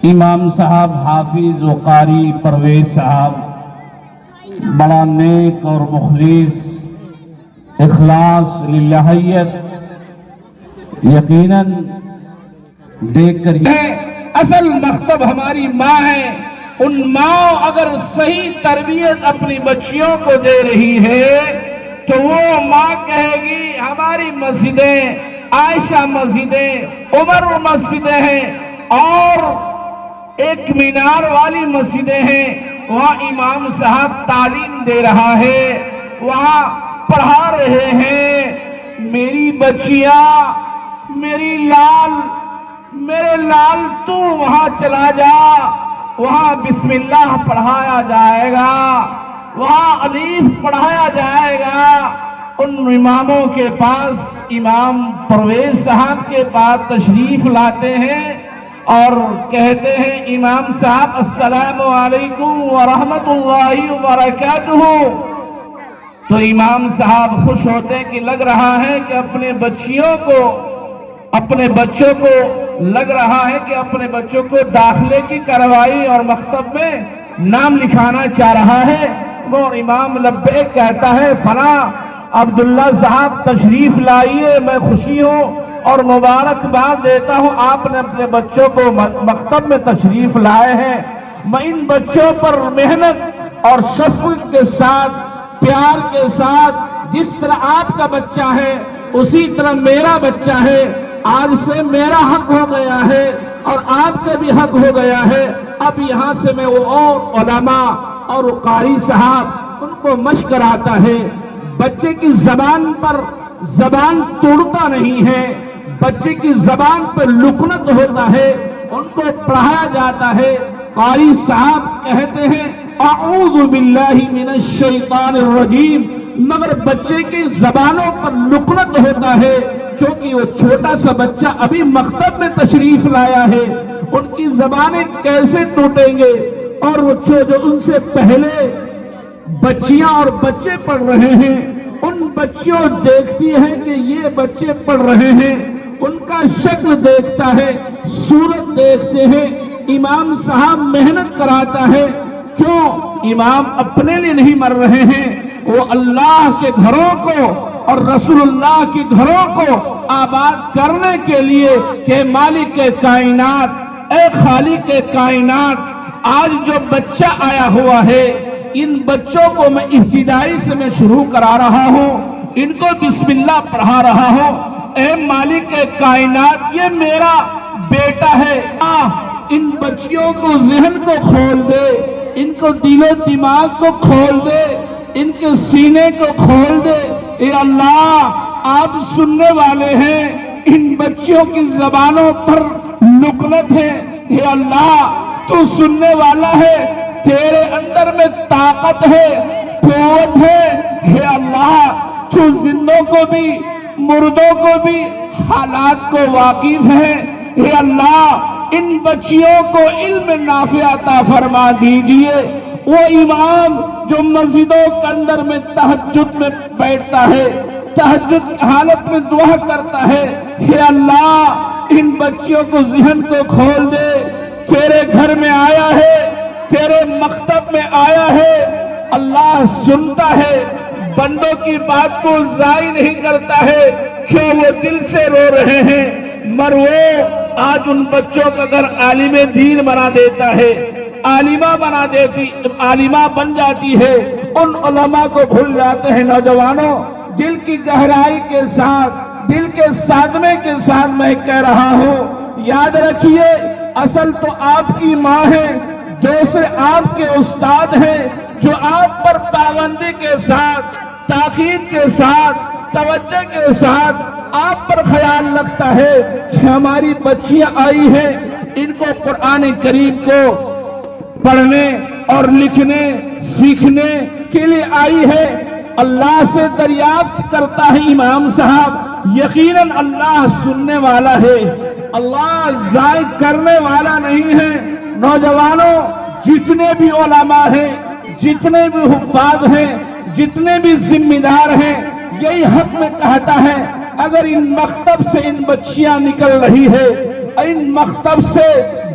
امام صاحب حافظ و قاری پرویز صاحب بڑا نیک اور مخلص اخلاص للہیت یقیناً دیکھ کر اصل مکتب ہماری ماں ہے. ان ماں اگر صحیح تربیت اپنی بچیوں کو دے رہی ہے تو وہ ماں کہے گی ہماری مسجدیں عائشہ مسجدیں عمر مسجدیں ہیں اور ایک مینار والی مسجدیں ہیں, وہاں امام صاحب تعلیم دے رہا ہے, وہاں پڑھا رہے ہیں. میری بچیاں میری لال میرے لال تو وہاں چلا جا, وہاں بسم اللہ پڑھایا جائے گا, وہاں الف پڑھایا جائے گا. ان اماموں کے پاس امام پرویز صاحب کے پاس تشریف لاتے ہیں اور کہتے ہیں امام صاحب السلام علیکم ورحمۃ اللہ وبرکاتہ. تو امام صاحب خوش ہوتے ہیں کہ لگ رہا ہے کہ اپنے بچوں کو لگ رہا ہے کہ اپنے بچوں کو داخلے کی کروائی اور مکتب میں نام لکھانا چاہ رہا ہے. وہ امام لبیک کہتا ہے فلاں عبداللہ صاحب تشریف لائیے, میں خوشی ہوں اور مبارکباد دیتا ہوں آپ نے اپنے بچوں کو مکتب میں تشریف لائے ہیں. میں ان بچوں پر محنت اور شفقت کے ساتھ پیار کے ساتھ جس طرح آپ کا بچہ ہے اسی طرح میرا بچہ ہے, آج سے میرا حق ہو گیا ہے اور آپ کا بھی حق ہو گیا ہے. اب یہاں سے میں وہ اور علماء اور قاری صاحب ان کو مشق کراتا ہے. بچے کی زبان پر زبان توڑتا نہیں ہے, بچے کی زبان پر لکنت ہوتا ہے, ان کو پڑھایا جاتا ہے. قاری صاحب کہتے ہیں اعوذ باللہ من الشیطان الرجیم, مگر بچے کی زبانوں پر لکنت ہوتا ہے کیونکہ وہ چھوٹا سا بچہ ابھی مکتب میں تشریف لایا ہے. ان کی زبانیں کیسے ٹوٹیں گے, اور وہ جو ان سے پہلے بچیاں اور بچے پڑھ رہے ہیں ان بچیوں دیکھتی ہیں کہ یہ بچے پڑھ رہے ہیں, ان کا شکل دیکھتا ہے, صورت دیکھتے ہیں. امام صاحب محنت کراتا ہے, کیوں؟ امام اپنے لیے نہیں مر رہے ہیں, وہ اللہ کے گھروں کو اور رسول اللہ کے گھروں کو آباد کرنے کے لیے کہ مالک کے کائنات اے خالق کے کائنات, آج جو بچہ آیا ہوا ہے ان بچوں کو میں ابتدائی سے میں شروع کرا رہا ہوں, ان کو بسم اللہ پڑھا رہا ہوں. اے مالک کے کائنات یہ میرا بیٹا ہے, ان بچیوں کو ذہن کو کھول دے, ان کو دل و دماغ کو کھول دے, ان کے سینے کو کھول دے. اے اللہ آپ سننے والے ہیں, ان بچیوں کی زبانوں پر لکنت ہے. اے اللہ تو سننے والا ہے, تیرے اندر میں طاقت ہے, قوت ہے. اے اللہ تو زندوں کو بھی مردوں کو بھی حالات کو واقف ہے. اے اللہ ان بچیوں کو علم نافع عطا فرما دیجئے. وہ امام جو مسجدوں کے اندر میں تہجد میں بیٹھتا ہے, تہجد کی حالت میں دعا کرتا ہے, اے اللہ ان بچیوں کو ذہن کو کھول دے. تیرے گھر میں آیا ہے, تیرے مکتب میں آیا ہے, اللہ سنتا ہے, بندوں کی بات کو ضائع نہیں کرتا ہے. کیوں وہ دل سے رو رہے ہیں, مر وہ آج ان بچوں کا اگر عالم دین بنا دیتا ہے, عالمہ بن جاتی ہے, ان علماء کو بھول جاتے ہیں. نوجوانوں دل کی گہرائی کے ساتھ, دل کے صادمے کے ساتھ میں کہہ رہا ہوں, یاد رکھیے اصل تو آپ کی ماں ہے, دوسرے آپ کے استاد ہیں جو آپ پر پابندی کے ساتھ, تاکید کے ساتھ, توجہ کے ساتھ آپ پر خیال رکھتا ہے کہ ہماری بچیاں آئی ہیں, ان کو قرآن کریم کو پڑھنے اور لکھنے سیکھنے کے لیے آئی ہے. اللہ سے دریافت کرتا ہے امام صاحب, یقیناً اللہ سننے والا ہے, اللہ ضائع کرنے والا نہیں ہے. نوجوانوں جتنے بھی علماء ہیں, جتنے بھی حفاظ ہیں, جتنے بھی ذمہ دار ہیں, یہی حق میں کہتا ہے اگر ان مکتب سے ان بچیاں نکل رہی ہے, ان مکتب سے